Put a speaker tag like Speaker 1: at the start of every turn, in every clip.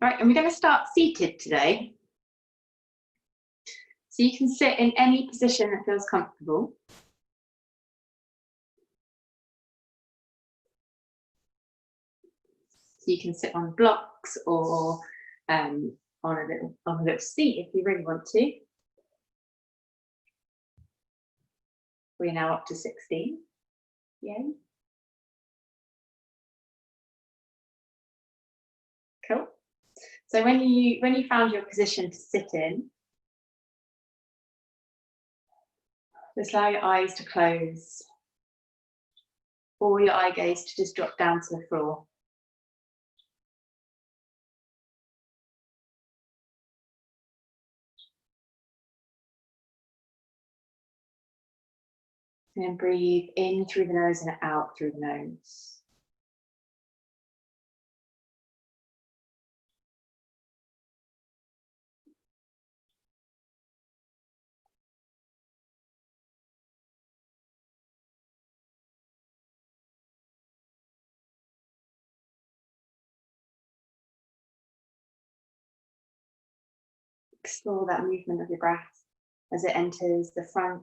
Speaker 1: Right, and we're going to start seated today. So you can sit in any position that feels comfortable. So you can sit on blocks or on a little seat if you really want to. We're now up to 16. Yay. Cool. So when you found your position to sit in, just allow your eyes to close, or your eye gaze to just drop down to the floor. And then breathe in through the nose and out through the nose. Explore that movement of your breath as it enters the front,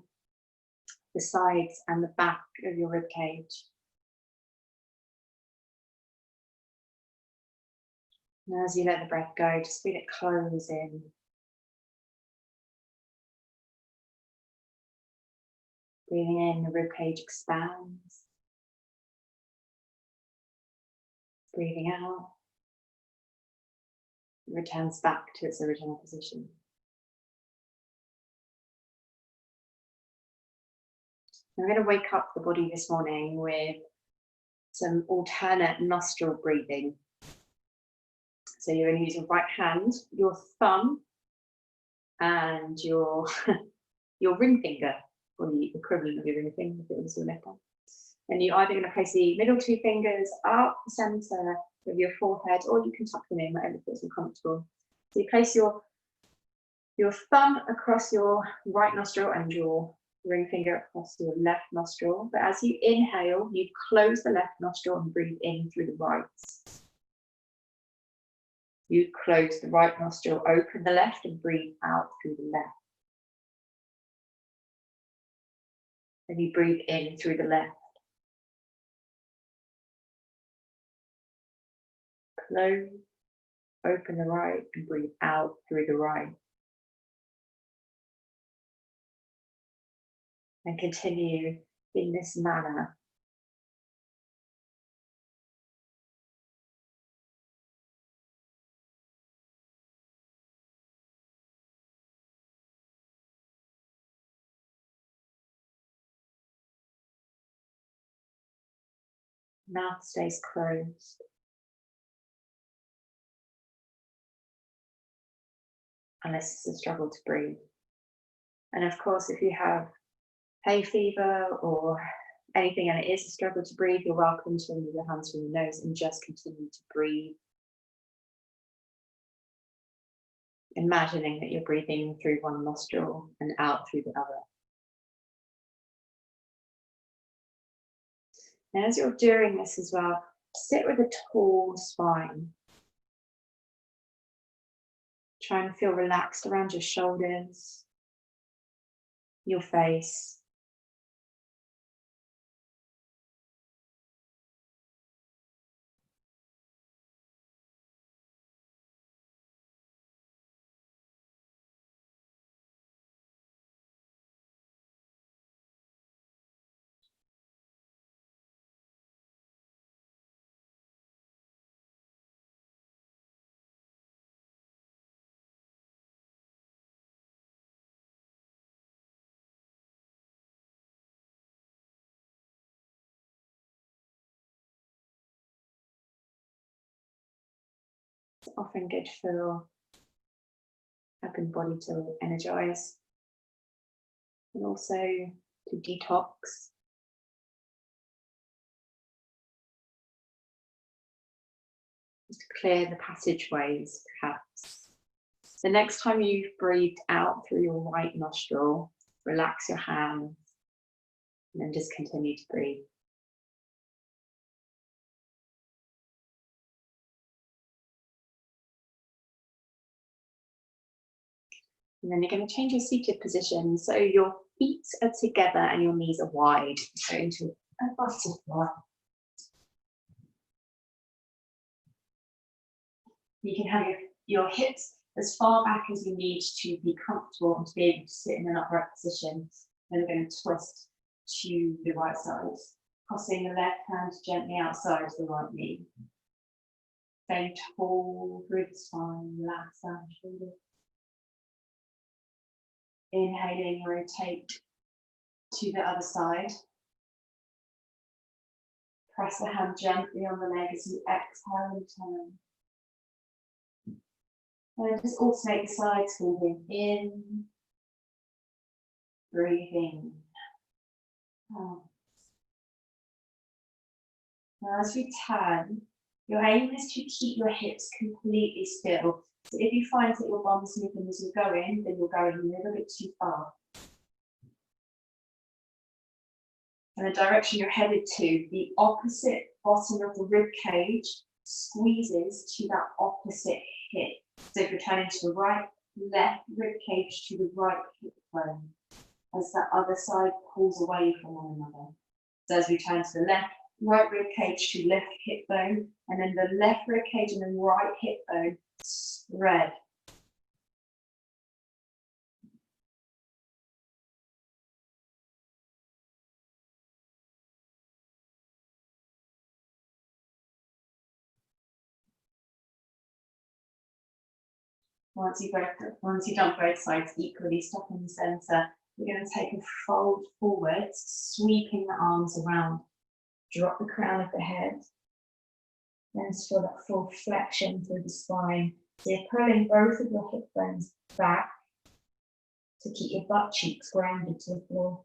Speaker 1: the sides and the back of your rib cage. And as you let the breath go, just feel it close in. Breathing in, the rib cage expands. Breathing out, it returns back to its original position. I'm going to wake up the body this morning with some alternate nostril breathing. So you're going to use your right hand, your thumb, and your ring finger, or the equivalent of your ring finger if it was your left hand. And you're either going to place the middle two fingers up the centre of your forehead, or you can tuck them in, whatever feels more comfortable. So you place your thumb across your right nostril and your ring finger across your left nostril. But as you inhale, you close the left nostril and breathe in through the right. You close the right nostril, open the left and breathe out through the left. And you breathe in through the left. Close, open the right and breathe out through the right. And continue in this manner. Mouth stays closed. Unless it's a struggle to breathe. And of course, if you have hay fever or anything and it is a struggle to breathe, you're welcome to remove your hands from your nose and just continue to breathe. Imagining that you're breathing through one nostril and out through the other. And as you're doing this as well, sit with a tall spine. Try and feel relaxed around your shoulders, your face. It's often good for helping body to energize and also to detox. Just to clear the passageways, perhaps. The next time you've breathed out through your right nostril, relax your hands and then just continue to breathe. And then you're going to change your seated position. So your feet are together and your knees are wide. So into a butterfly. You can have your hips as far back as you need to be comfortable and to be able to sit in an upright position. Then we're going to twist to the right side, crossing the left hand gently outside the right knee. Stay tall through the spine, relax down the shoulders. Inhaling, rotate to the other side. Press the hand gently on the leg as you exhale and turn. And just alternate the sides, breathing in, breathing out. Now as we turn, your aim is to keep your hips completely still. So if you find that your bum's moving as you're going, then you're going a little bit too far. And the direction you're headed to, the opposite bottom of the rib cage squeezes to that opposite hip. So if you're turning to the right, left rib cage to the right hip bone, as that other side pulls away from one another. So as we turn to the left, right rib cage to left hip bone, and then the left rib cage and then right hip bone spread. Once you've done both sides equally, stop in the center. We're going to take a fold forwards, sweeping the arms around. Drop the crown of the head. Then feel that full flexion through the spine. So you're pulling both of your hip bones back to keep your butt cheeks grounded to the floor.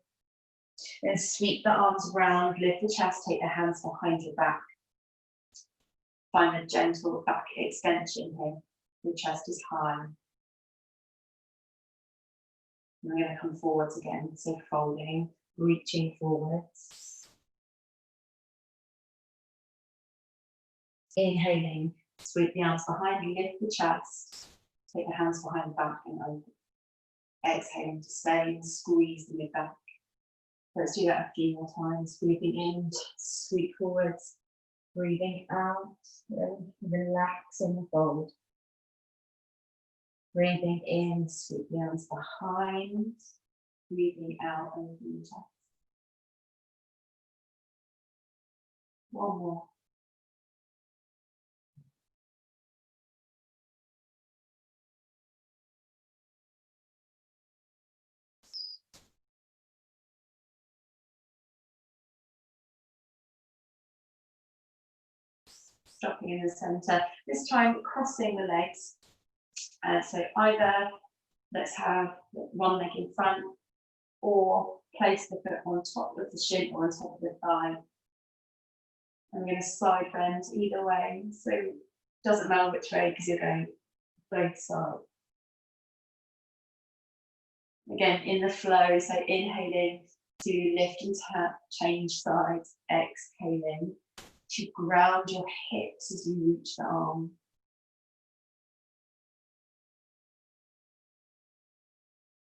Speaker 1: Then sweep the arms around, lift the chest, take the hands behind your back. Find a gentle back extension here. The chest is high. And we're going to come forwards again, so folding, reaching forwards. Inhaling, sweep the arms behind you, lift the chest, take the hands behind the back and open. Exhaling to stay and squeeze the mid back. Let's do that a few more times. Breathing in, sweep forwards, breathing out, relax in the fold. Breathing in, sweep the arms behind, breathing out over the chest. One more. Stopping in the center. This time crossing the legs. So either let's have one leg in front or place the foot on top of the shin or on top of the thigh. I'm going to side bend either way. So it doesn't matter which way because you're going both sides. Again, in the flow, so inhaling to lift and change sides, exhaling to ground your hips as you reach the arm.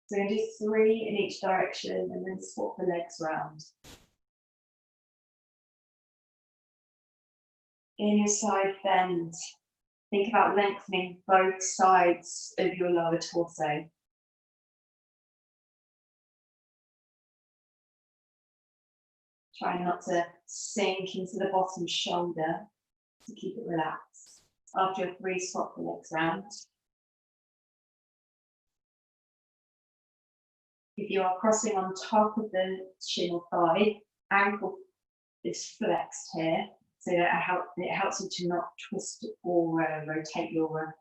Speaker 1: So we're going to do 3 in each direction and then swap the legs round. In your side bend, think about lengthening both sides of your lower torso. Try not to sink into the bottom shoulder to keep it relaxed. After your 3, swap the legs round. If you are crossing on top of the shin or thigh, ankle is flexed here, so that it helps you to not twist or rotate your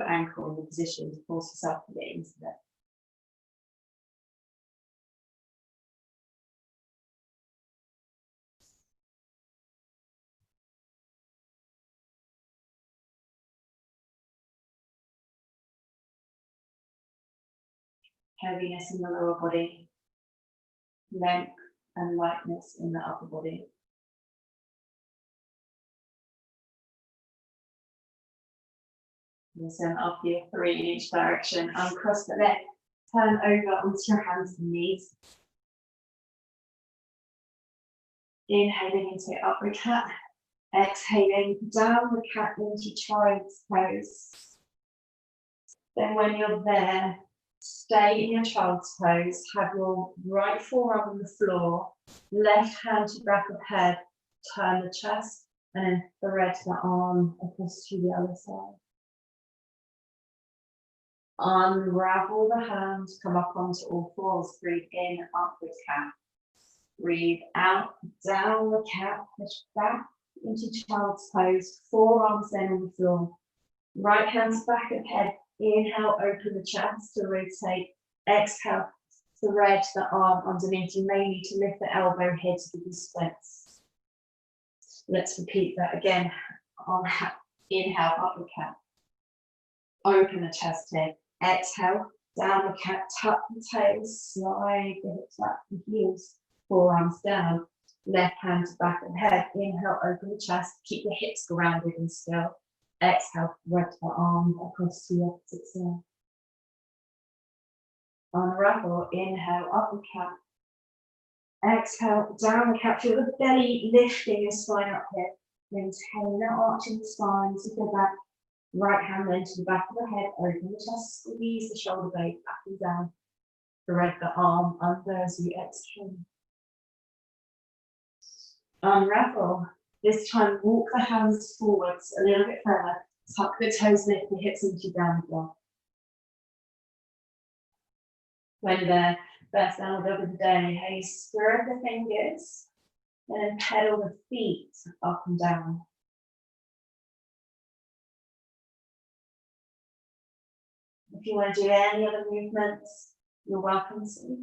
Speaker 1: ankle in the position to force yourself to get into it. Heaviness in the lower body, length and lightness in the upper body. And so after your 3 in each direction, uncross the leg, turn over onto your hands and knees. Inhaling into upward cat. Exhaling downward cat into child's pose. Then when you're there, stay in your child's pose. Have your right forearm on the floor, left hand to back of head, turn the chest, and then thread the arm across to the other side. Unravel the hands, come up onto all fours. Breathe in, upward cat. Breathe out, downward cat. Push back into child's pose. Forearms then on the floor. Right hands back of head. Inhale, open the chest to rotate. Exhale, thread the arm underneath. You may need to lift the elbow here to give you splits. Let's repeat that again. Inhale, upward cat. Open the chest here. Exhale, downward cat. Tuck the tails, slide the hips back and heels. Forearms down. Left hand to back of head. Inhale, open the chest. Keep the hips grounded and still. Exhale, thread the arm across to the opposite side. Unravel, inhale, upward cat. Exhale, downward cat. Feel the belly lifting your spine up here. Maintain that arch in the spine to go back. Right hand then to the back of the head. Open the chest, squeeze the shoulder blade back and down. Thread the arm under as you exhale. Unravel. This time, walk the hands forwards a little bit further. Tuck the toes, lift the hips into downward dog. When you're there, best downward dog of the day. Hey, spread the fingers and then pedal the feet up and down. If you want to do any other movements, you're welcome to.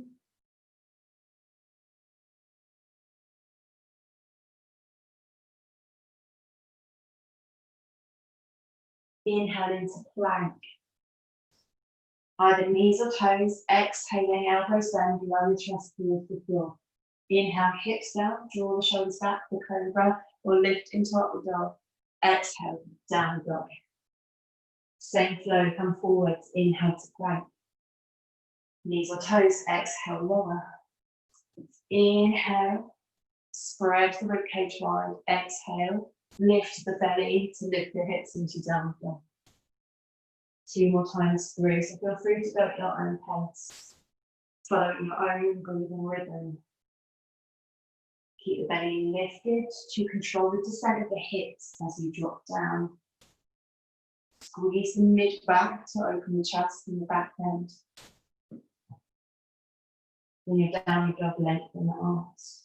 Speaker 1: Inhale into plank. Either knees or toes, exhaling, elbows bend, below the chest towards the floor. Inhale, hips down, draw the shoulders back for cobra, or lift into upward dog. Exhale, down dog. Same flow, come forwards, inhale to plank. Knees or toes, exhale, lower. Inhale, spread the ribcage wide, exhale, lift the belly to lift the hips into downward dog. 2 more times through, so feel free to go at your own pace. Follow your own breathing rhythm. Keep the belly lifted to control the descent of the hips as you drop down. Squeeze the mid back to open the chest and the back bend. When you're down, you dog, lengthen the arms.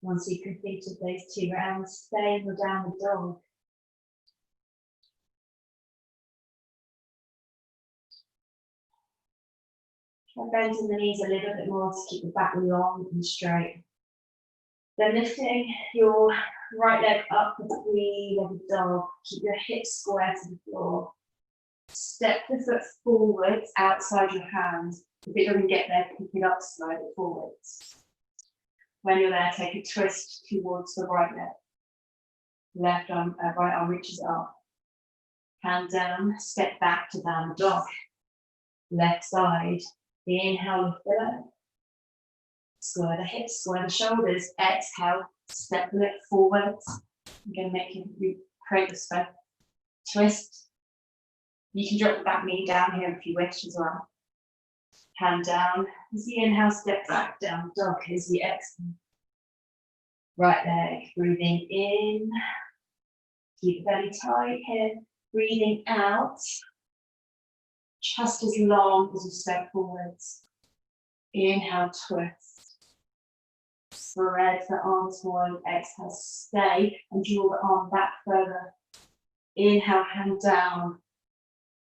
Speaker 1: Once you've completed those 2 rounds, stay in the downward dog. Try bending the knees a little bit more to keep the back long and straight. Then lifting your right leg up with a 3-legged dog. Keep your hips square to the floor. Step the foot forwards outside your hand. If it doesn't get there, pick it up, slide it forwards. When you're there, take a twist towards the right leg. Right arm reaches up. Hand down, step back to downward dog. Left side. Inhale, lift the leg. Square the hips, square the shoulders. Exhale, step the leg forwards. I'm going to make you create the spin. Twist. You can drop the back knee down here if you wish as well. Hand down. As you inhale, step back, down dog. As you exhale. Right leg, breathing in. Keep the belly tight here. Breathing out. Chest as long as you step forwards. Inhale, twist. Spread the arms wide. Exhale, stay and draw the arm back further. Inhale, hand down.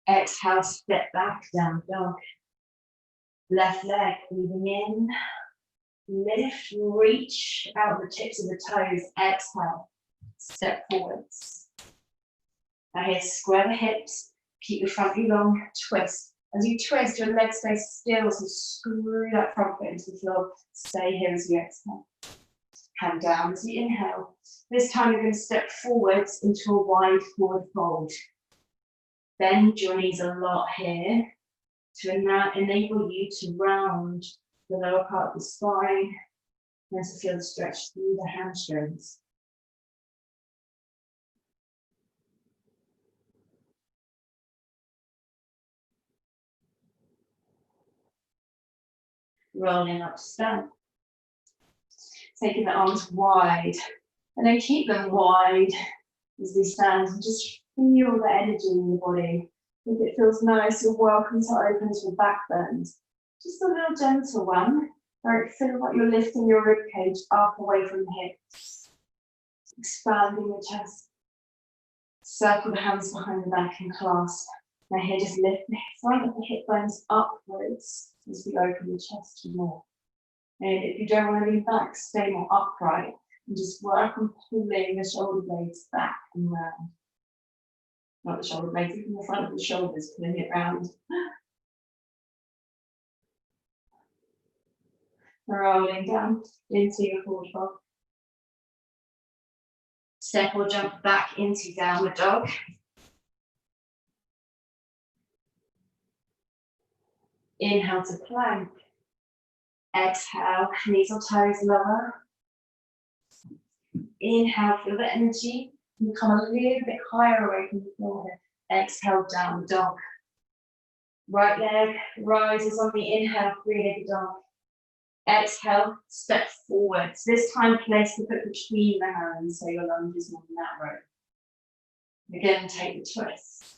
Speaker 1: Exhale, step back, down dog. Left leg, breathing in. Lift, reach out the tips of the toes. Exhale, step forwards. Now here, square the hips. Keep the front knee long, twist. As you twist, your legs stay still, so screw that front foot into the floor. Stay here as you exhale. Hand down as you inhale. This time you're going to step forwards into a wide forward fold. Bend your knees a lot here to now enable you to round the lower part of the spine and to feel the stretch through the hamstrings. Rolling up to stand. Taking the arms wide and then keep them wide as we stand and just feel the energy in the body. If it feels nice, you're welcome to open to a back bend. Just a little gentle one, where it feels like you're lifting your rib cage up away from the hips. Expanding your chest. Circle the hands behind the back and clasp. Now here, just lift the front of the hip bones upwards as we open the chest more. And if you don't want to lean back, stay more upright and just work on pulling the shoulder blades back and round. Not the shoulder blades, even the front of the shoulders, pulling it round. Rolling down into your forward fold. Step or jump back into downward dog. Inhale to plank. Exhale, knees or toes lower. Inhale, feel the energy. You come a little bit higher away from the floor here. Exhale, down dog. Right leg rises on the inhale, three-legged dog. Exhale, step forwards. This time, place the foot between the hands so your lunge is more narrow. Again, take the twist.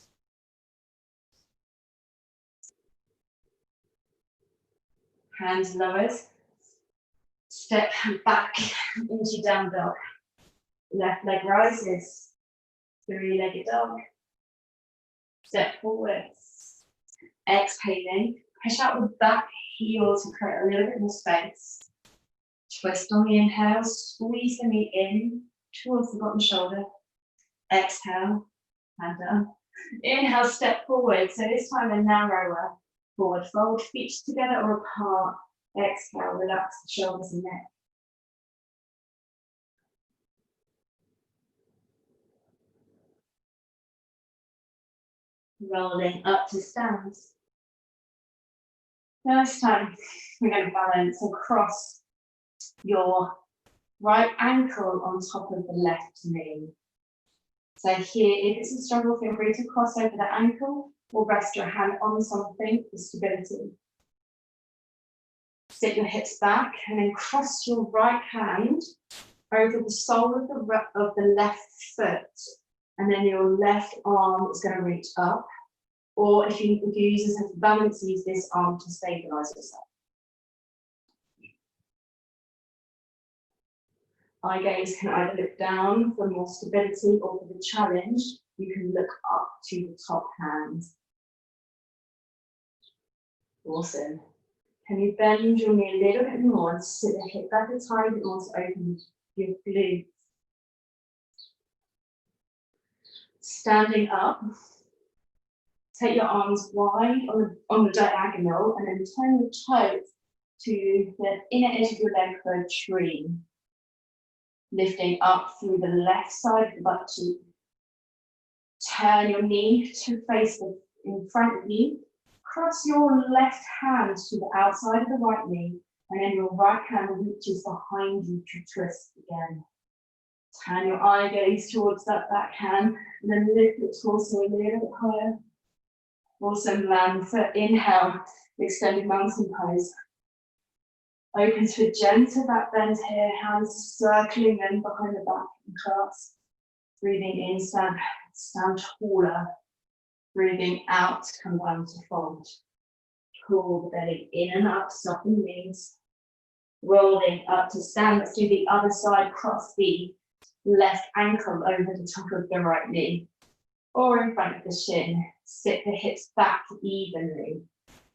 Speaker 1: Hands lowers. Step back into down dog. Left leg rises. Three-legged dog. Step forwards. Exhaling. Push out the back heel to create a little bit more space. Twist on the inhale. Squeeze the knee in towards the bottom shoulder. Exhale. Hand down. Inhale, step forward. So this time a narrower forward fold. Feet together or apart. Exhale, relax the shoulders and neck. Rolling up to stand. Now this time, we're going to balance and cross your right ankle on top of the left knee. So here, if it's a struggle, feel free to cross over the ankle or rest your hand on something for stability. Sit your hips back and then cross your right hand over the sole of the left foot, and then your left arm is going to reach up. Or if you use this as balance, use this arm to stabilize yourself. Eye gaze can either look down for more stability, or for the challenge, you can look up to the top hand. Awesome. Can you bend your knee a little bit more and sit the hip back a tiny bit more to open your glutes? Standing up, take your arms wide on the diagonal and then turn your toes to the inner edge of your leg for a tree. Lifting up through the left side of the butt cheek. Turn your knee to face in front of you. Cross your left hand to the outside of the right knee, and then your right hand reaches behind you to twist again. Turn your eye gaze towards that back hand, and then lift your torso a little bit higher. Awesome, land foot. Inhale, extended mountain pose. Open to a gentle back bend here, hands circling them behind the back and clasp. Breathing in, stand taller. Breathing out, come down to fold. Pull the belly in and up, soften the knees. Rolling up to stand. Let's do the other side. Cross the left ankle over the top of the right knee, or in front of the shin. Sit the hips back evenly.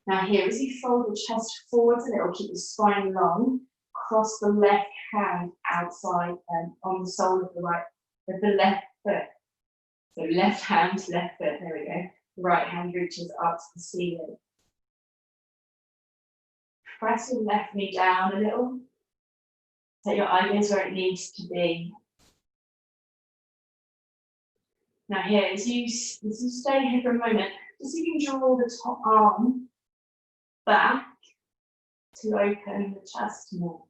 Speaker 1: Now here, as you fold the chest forwards a little, keep the spine long. Cross the left hand outside and on the sole of the left foot. So left hand, left foot, there we go. Right hand reaches up to the ceiling. press your left knee down a little. Set your eyelids where it needs to be. Now here, as you stay here for a moment, just you can draw the top arm back to open the chest more.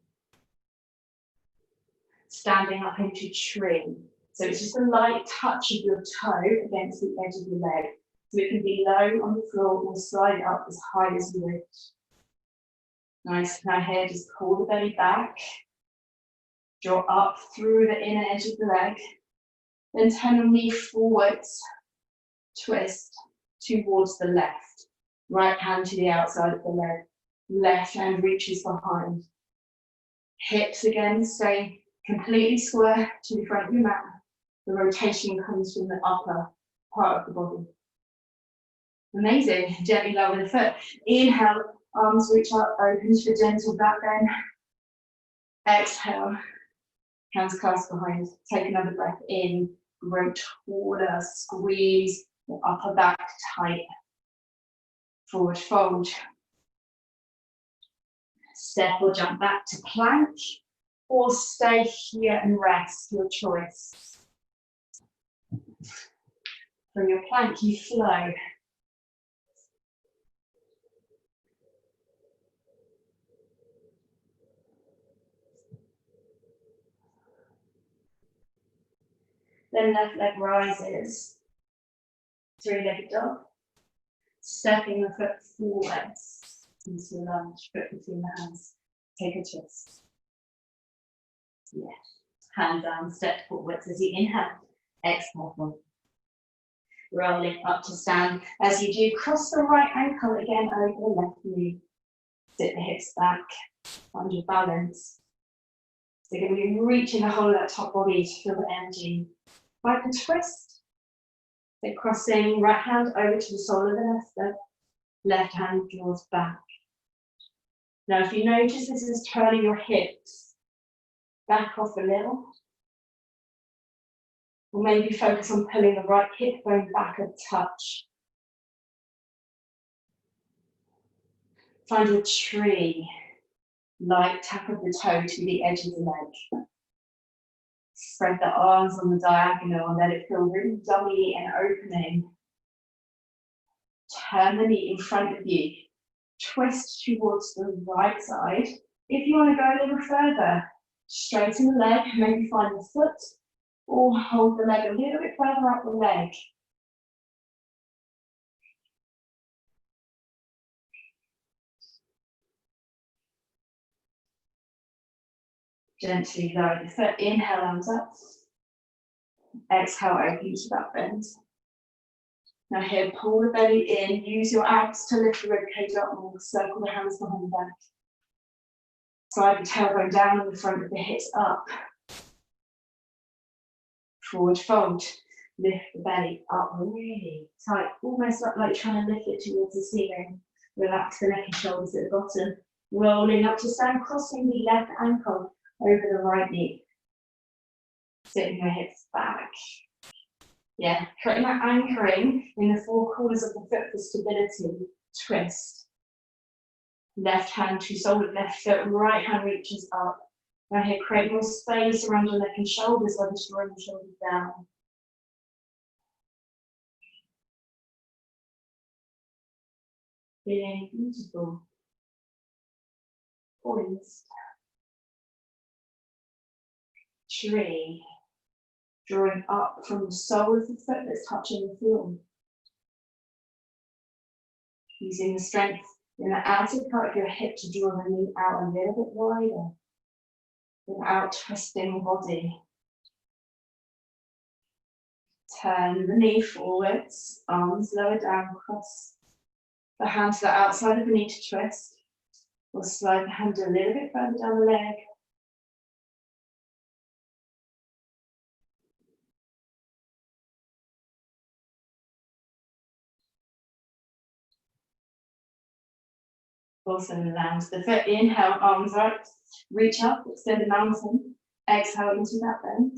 Speaker 1: Standing up into tree. So it's just a light touch of your toe against the edge of your leg. So it can be low on the floor or slide up as high as you wish. Nice. Now here, just pull the belly back. Draw up through the inner edge of the leg. Then turn your knee forwards. Twist towards the left. Right hand to the outside of the leg. Left hand reaches behind. Hips again stay completely square to the front of your mat. The rotation comes from the upper part of the body. Amazing. Gently lower the foot. Inhale, arms reach up, open to a gentle back bend. Exhale, hands clasped behind. Take another breath in. Grow taller, squeeze the upper back tight. Forward fold. Step or jump back to plank, or stay here and rest, your choice. From your plank, you flow. Then left leg rises, three-legged dog. Stepping the foot forwards into a lunge, foot between the hands. Take a twist. Yes. Hand down, step forwards as you inhale. Exhale, fold. Rolling up to stand. As you do, cross the right ankle again over the left knee. Sit the hips back, find your balance. So you're going to be reaching the whole of that top body to feel the energy. Find the twist. So crossing right hand over to the sole of the left foot. Left hand draws back. Now if you notice this is turning your hips back off a little. Or maybe focus on pulling the right hip bone back a touch. Find your tree. Light tap of the toe to the edge of the leg. Spread the arms on the diagonal and let it feel really dummy and opening. Turn the knee in front of you. Twist towards the right side. If you want to go a little further, straighten the leg, maybe find the foot, or hold the leg a little bit further up the leg. Gently lower the foot, inhale, arms up. Exhale, open to that bend. Now here, pull the belly in, use your abs to lift the ribcage up more, circle the hands behind the back. Slide the tailbone down and the front of the hips up. Forward fold, lift the belly up really tight, almost like you're trying to lift it towards the ceiling. Relax the neck and shoulders at the bottom. Rolling up to stand, crossing the left ankle over the right knee. Sitting your hips back. Yeah, creating that anchoring in the four corners of the foot for stability. Twist. Left hand to sole of left foot, right hand reaches up. Now here, create more space around your neck and shoulders while just drawing the shoulders down. Feeling beautiful. Poised. Tree. Drawing up from the sole of the foot that's touching the floor. Using the strength in the outer part of your hip to draw the knee out a little bit wider without twisting the body. Turn the knee forwards, arms lower down, cross the hand to the outside of the knee to twist. Or slide the hand a little bit further down the leg. Awesome, land the foot, inhale, arms out, reach up, extend the mountain, exhale into that bend.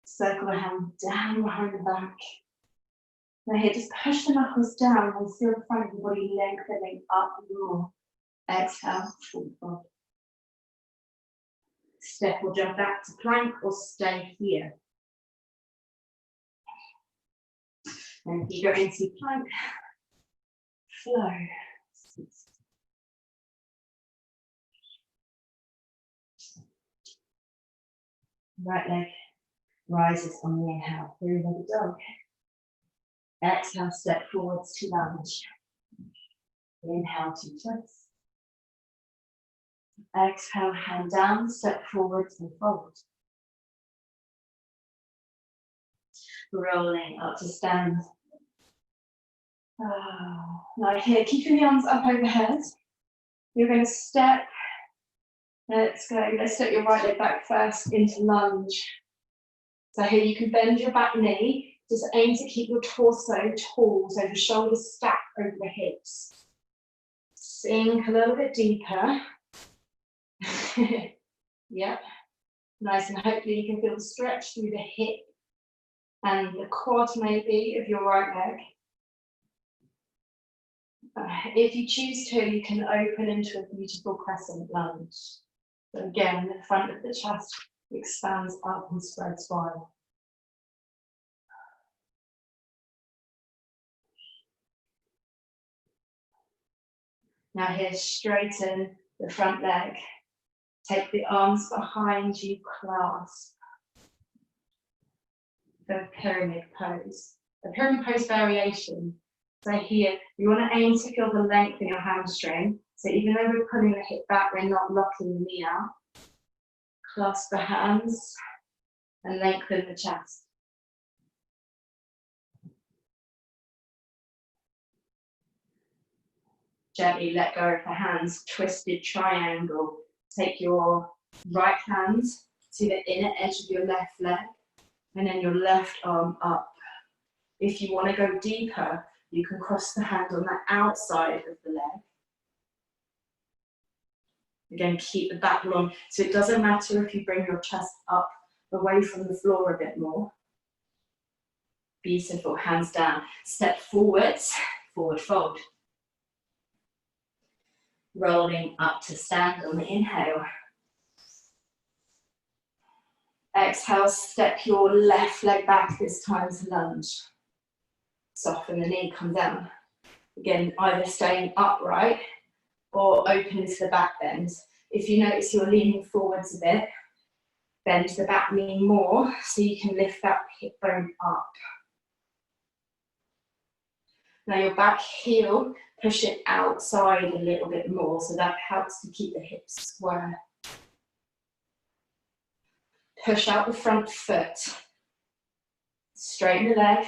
Speaker 1: Circle the hand down behind the back. Now here, just push the knuckles down and feel the front of the body lengthening up more. Exhale, forward fold. Step or jump back to plank or stay here. And if you go into plank, flow. Right leg rises on the inhale, three-legged dog. Exhale, step forwards to lunge. Inhale to twist. Exhale, hand down, step forwards and fold. Rolling up to stand. Now here, keeping the arms up overhead. You're going to step. Let's go. Let's step your right leg back first into lunge. So here you can bend your back knee. Just aim to keep your torso tall, so the shoulders stack over the hips. Sink a little bit deeper. Yep. Nice, and hopefully you can feel the stretch through the hip and the quad maybe of your right leg. If you choose to, you can open into a beautiful crescent lunge. So again, the front of the chest expands up and spreads wide. Now here, straighten the front leg. Take the arms behind you, clasp. The pyramid pose. The pyramid pose variation. So here, you want to aim to feel the length in your hamstring. So even though we're pulling the hip back, we're not locking the knee out. Clasp the hands and lengthen the chest. Gently let go of the hands, twisted triangle. Take your right hand to the inner edge of your left leg and then your left arm up. If you want to go deeper, you can cross the hand on the outside of the leg. Again, keep the back long. So it doesn't matter if you bring your chest up away from the floor a bit more. Beautiful, hands down. Step forwards, forward fold. Rolling up to stand on the inhale. Exhale, step your left leg back this time to lunge. Soften the knee, come down. Again, either staying upright or open to the back bend. If you notice you're leaning forwards a bit, bend the back knee more so you can lift that hip bone up. Now your back heel, push it outside a little bit more, so that helps to keep the hips square. Push out the front foot. Straighten the leg.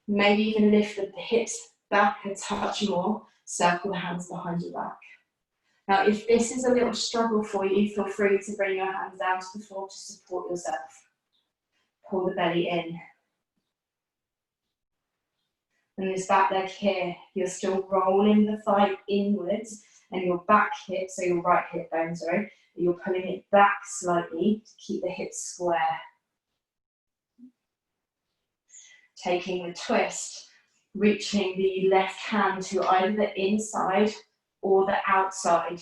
Speaker 1: Maybe even lift the hips back a touch more. Circle the hands behind your back. Now, if this is a little struggle for you, feel free to bring your hands down to the floor to support yourself. Pull the belly in. And this back leg here, you're still rolling the thigh inwards and your back hip, so your right hip bone, sorry, you're pulling it back slightly to keep the hips square. Taking the twist, reaching the left hand to either the inside or the outside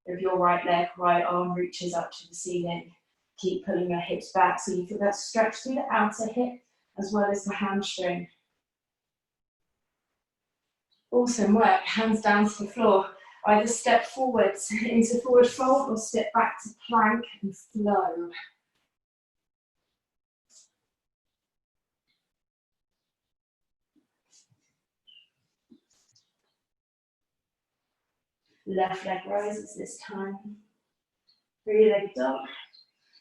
Speaker 1: of your right leg. Right arm reaches up to the ceiling. Keep pulling your hips back so you feel that stretch through the outer hip as well as the hamstring. Awesome work, hands down to the floor. Either step forwards into forward fold or step back to plank and flow. Left leg rises this time. Three-legged dog.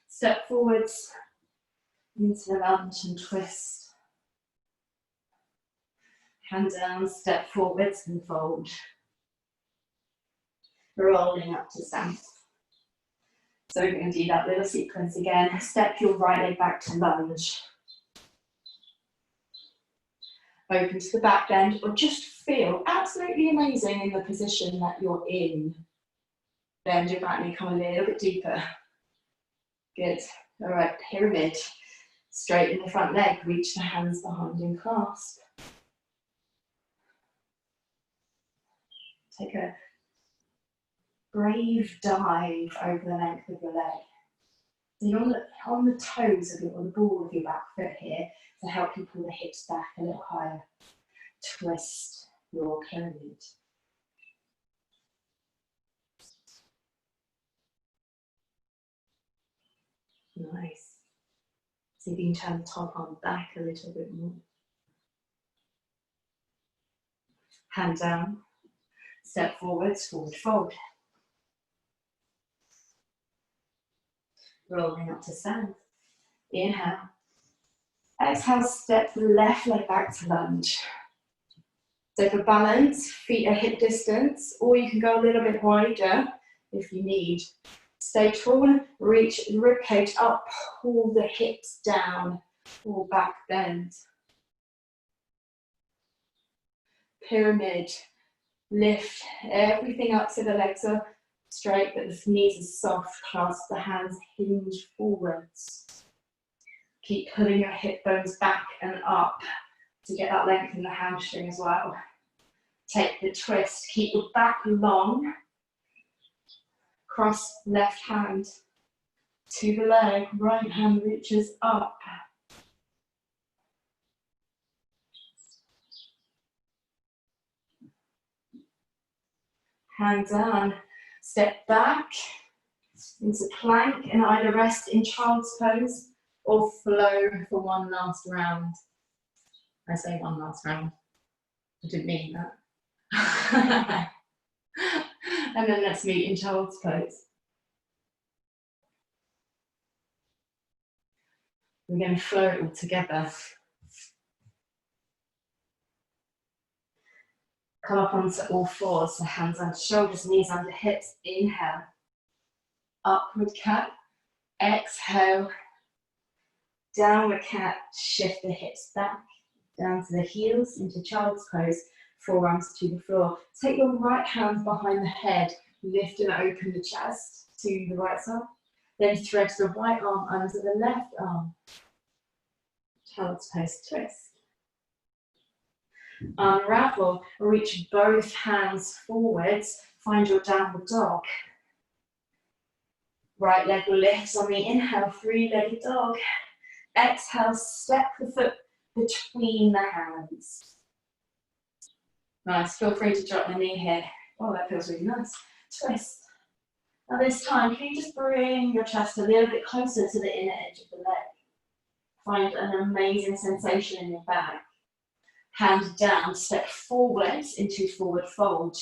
Speaker 1: Step forwards into the lunge and twist. Hand down, step forwards and fold. Rolling up to stand. So we're going to do that little sequence again. Step your right leg back to lunge. Open to the back bend, or just feel absolutely amazing in the position that you're in. Bend your back knee, come a little bit deeper. Good. All right, pyramid. Straighten the front leg, reach the hands behind and clasp. Take a brave dive over the length of your leg. So you're on the toes of your, or the ball of your back foot here to help you pull the hips back a little higher. Twist your pyramid. Nice. See if you can turn the top arm back a little bit more. Hand down. Step forwards, forward fold. Rolling up to stand. Inhale. Exhale, step the left leg back to lunge. So for balance, feet are hip distance, or you can go a little bit wider if you need. Stay tall, reach the ribcage up, pull the hips down, pull back, bend. Pyramid, lift everything up so the legs are straight, but the knees are soft, clasp the hands, hinge forwards. Keep pulling your hip bones back and up to get that length in the hamstring as well. Take the twist, keep your back long. Cross left hand to the leg, right hand reaches up. Hand down, step back into plank and either rest in child's pose or flow for one last round. I say one last round, I didn't mean that. And then let's meet in child's pose. We're going to flow it all together. Come up onto all fours, so hands under shoulders, knees under hips. Inhale, upward cat. Exhale, downward cat. Shift the hips back, down to the heels into child's pose. Forearms to the floor. Take your right hand behind the head, lift and open the chest to the right side. Then thread the right arm under the left arm. Child's pose twist. Unravel, reach both hands forwards, find your downward dog. Right leg lifts on the inhale, three-legged dog. Exhale, step the foot between the hands. Nice, feel free to drop the knee here. Oh, that feels really nice. Twist. Now this time, can you just bring your chest a little bit closer to the inner edge of the leg? Find an amazing sensation in your back. Hand down, step forwards into forward fold.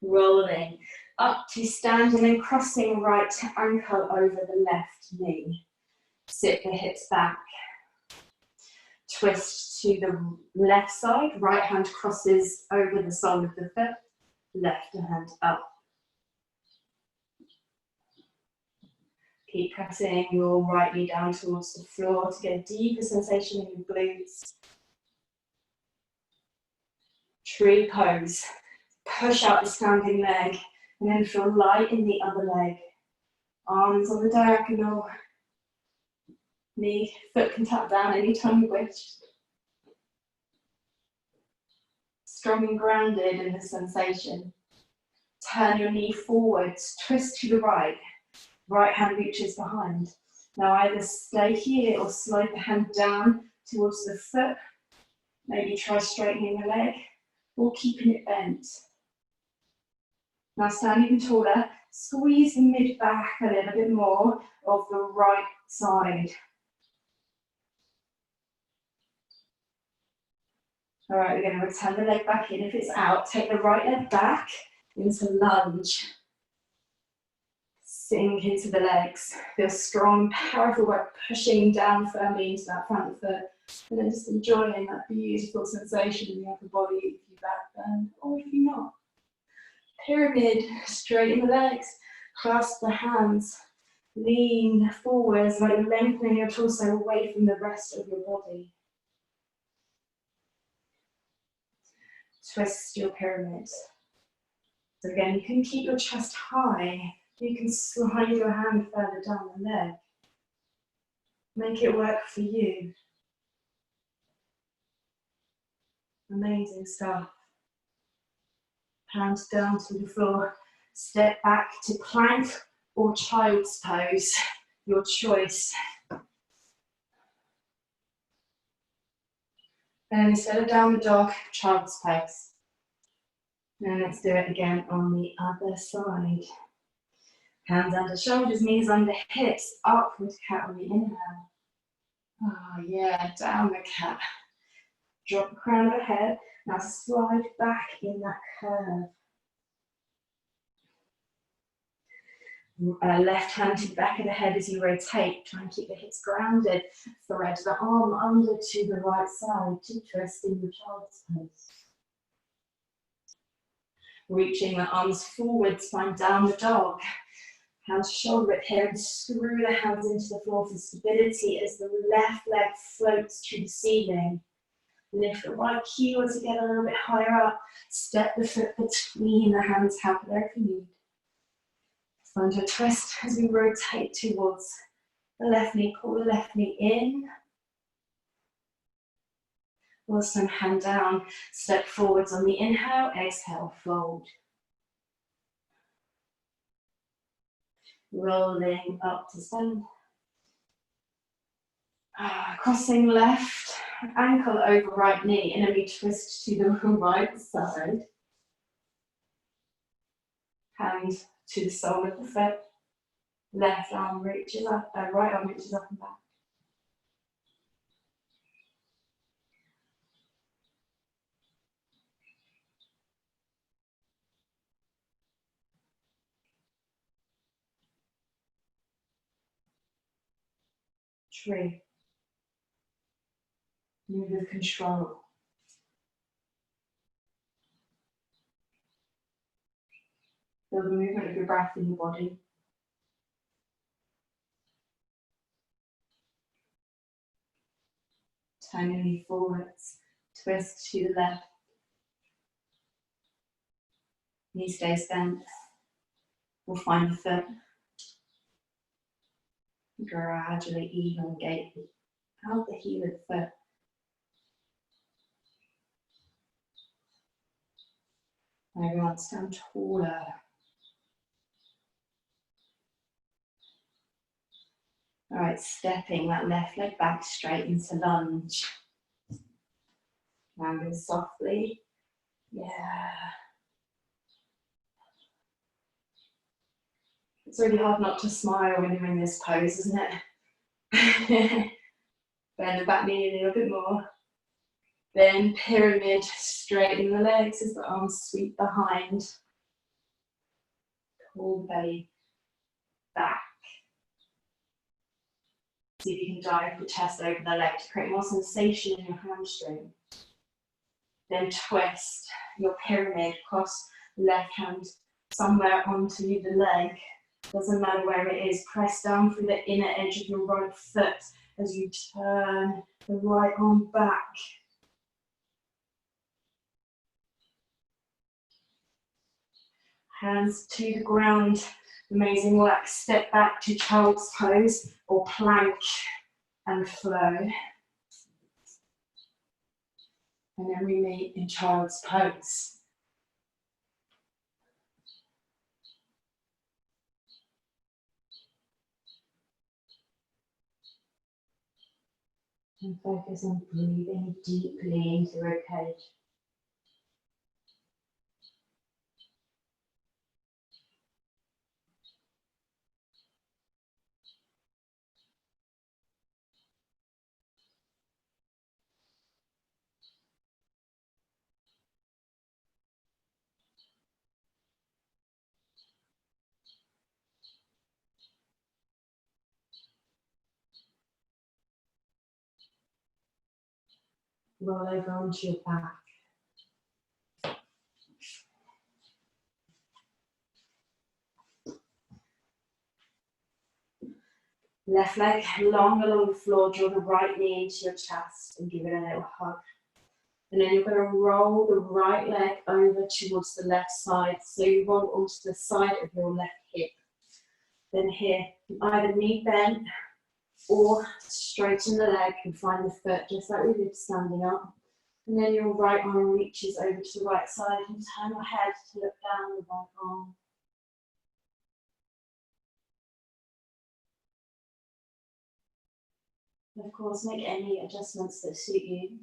Speaker 1: Rolling up to stand and then crossing right ankle over the left knee. Sit the hips back. Twist to the left side, right hand crosses over the sole of the foot, left hand up. Keep pressing your right knee down towards the floor to get a deeper sensation in your glutes. Tree pose. Push out the standing leg and then feel light in the other leg. Arms on the diagonal. Knee, foot can tap down anytime you wish. Strong and grounded in the sensation. Turn your knee forwards, twist to the right. Right hand reaches behind. Now either stay here or slide the hand down towards the foot. Maybe try straightening the leg or keeping it bent. Now stand even taller. Squeeze the mid back a little bit more of the right side. All right, we're going to return the leg back in. If it's out, take the right leg back into lunge. Sink into the legs. Feel strong, powerful work, pushing down firmly into that front foot. And then just enjoying that beautiful sensation in the upper body if you back bend or if you're not. Pyramid, straighten the legs, clasp the hands, lean forwards like you're lengthening your torso away from the rest of your body. Twist your pyramid. So again, you can keep your chest high. You can slide your hand further down the leg. Make it work for you. Amazing stuff.
Speaker 2: Hands down to the floor. Step back to plank or child's pose, your choice. And instead of down the dog, child's pose. And let's do it again on the other side. Hands under shoulders, knees under hips, upward cat on the inhale. Oh yeah, down the cat. Drop the crown of the head. Now slide back in that curve. Left hand to the back of the head as you rotate. Try and keep the hips grounded. Thread the arm under to the right side to twist in your child's pose. Reaching the arms forward, spine down the dog. Hands shoulder width here and screw the hands into the floor for stability as the left leg floats to the ceiling. Lift the right heel to get a little bit higher up. Step the foot between the hands, help there if you need. Find your twist as we rotate towards the left knee. Pull the left knee in. Awesome, hand down. Step forwards on the inhale, exhale, fold. Rolling up to stand. Crossing left, ankle over right knee, and then we twist to the right side. Hand to the sole of the foot. Left arm reaches up, right arm reaches up and back. Tree. Move with control. Feel the movement of your breath in your body. Turn your knee forwards, twist to the left. Knee stays bent. We'll find the foot. Gradually elongate out the heel of the foot. Everyone stand taller. All right, stepping that left leg back straight into lunge. Landing softly. Yeah. It's really hard not to smile when you're in this pose, isn't it? Bend the back knee a little bit more. Then pyramid, straighten the legs as the arms sweep behind. Pull the belly back. See if you can dive the chest over the leg to create more sensation in your hamstring. Then twist your pyramid, cross the left hand somewhere onto the leg. Doesn't matter where it is. Press down through the inner edge of your right foot as you turn the right arm back. Hands to the ground. Amazing work. Step back to child's pose or plank and flow. And then we meet in child's pose. And focus on breathing deeply into the ribcage. Roll over onto your back. Left leg long along the floor, draw the right knee into your chest and give it a little hug. And then you're going to roll the right leg over towards the left side. So you roll onto the side of your left hip. Then here, either knee bent or straighten the leg and find the foot, just like we did standing up. And then your right arm reaches over to the right side and turn your head to look down the right arm. And of course, make any adjustments that suit you.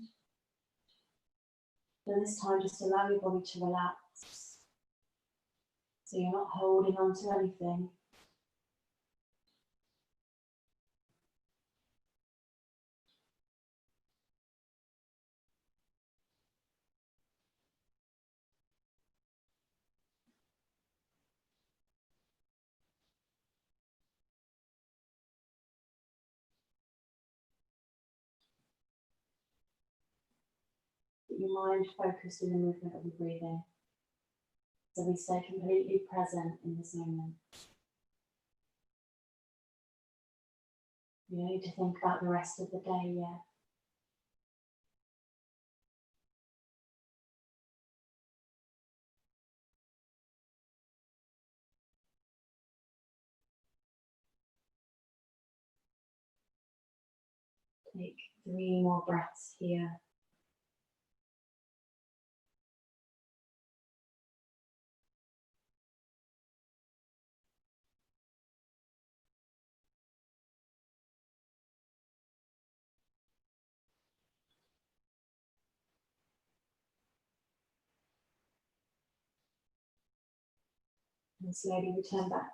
Speaker 2: And this time, just allow your body to relax. So you're not holding on to anything. Keep your mind focused in the movement of your breathing. So we stay completely present in this moment. You don't need to think about the rest of the day yet. Take 3 more breaths here. And slowly return back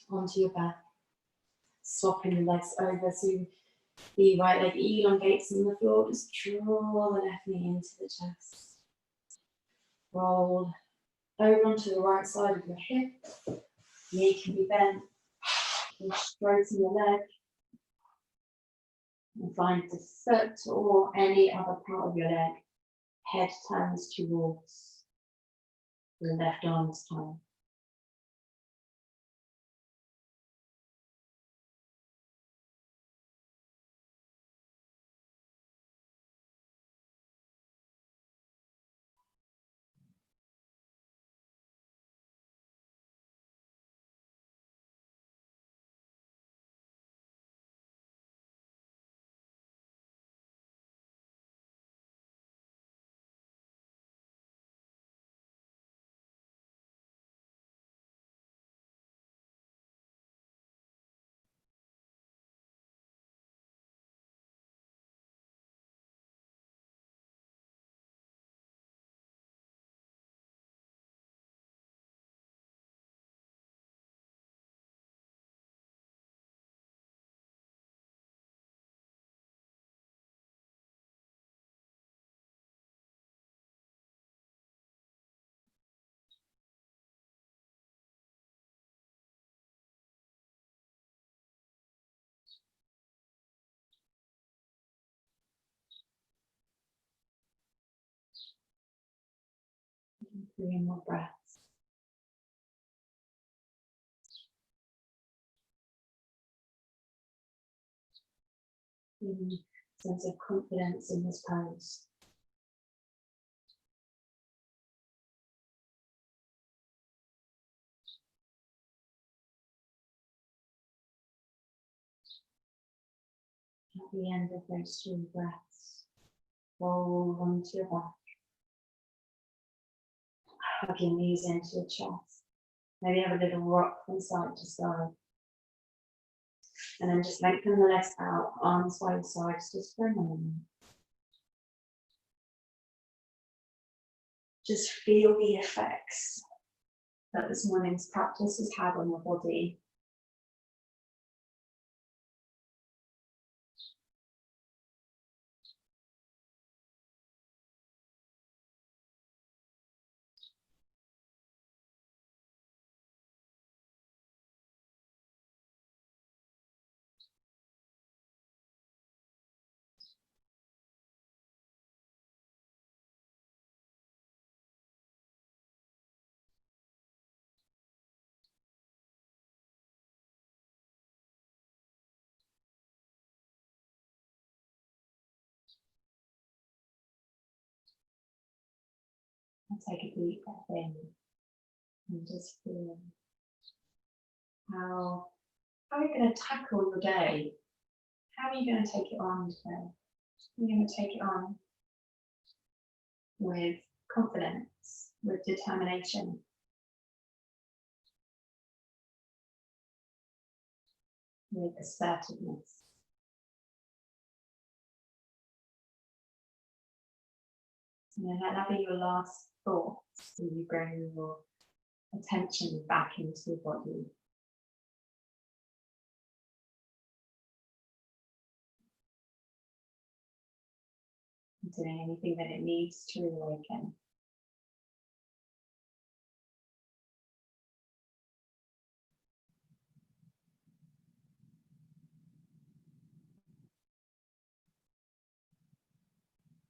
Speaker 2: onto your back. Swapping the legs over so the right leg elongates on the floor. Just draw the left knee into the chest. Roll over onto the right side of your hip. Knee can be bent. And straighten your leg. And find the foot or any other part of your leg. Head turns towards the left arm this time. And 3 more breaths. Sense of confidence in this pose. At the end of those 3 breaths, roll onto your back. Hug your knees into your chest. Maybe have a little rock from side to side. And then just lengthen the legs out, arms by your sides, just for a moment. Just feel the effects that this morning's practice has had on your body. And take a deep breath in and just feel how are you going to tackle your day? How are you going to take it on today? How are you going to take it on?
Speaker 1: with confidence, with determination. With assertiveness. And then let that be your last thought. So you bring your attention back into your body. Doing anything that it needs to awaken.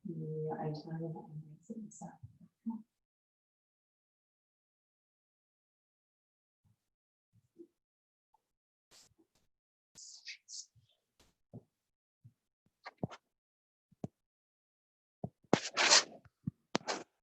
Speaker 1: Your own time and that embracing yourself.